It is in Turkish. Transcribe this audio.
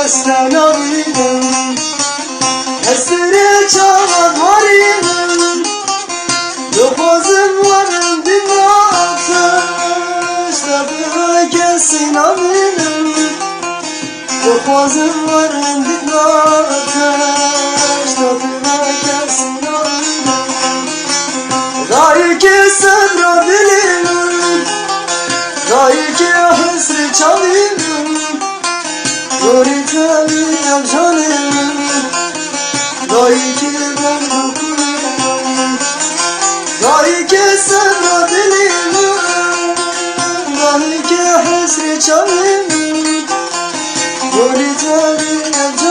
sen abidim Esiri çalan varım Yokmazım varım dinatı Ştabına gelsin abidim Yokmazım varım dinatı Ştabına gelsin abidim Dayı ki sen Rabbinim Dayı ki hısrı çalayım Yoritayım canım Dayı ki ben dokunayım Dayı ki sen Rabbinim Dayı ki hısrı çalayım Yoritayım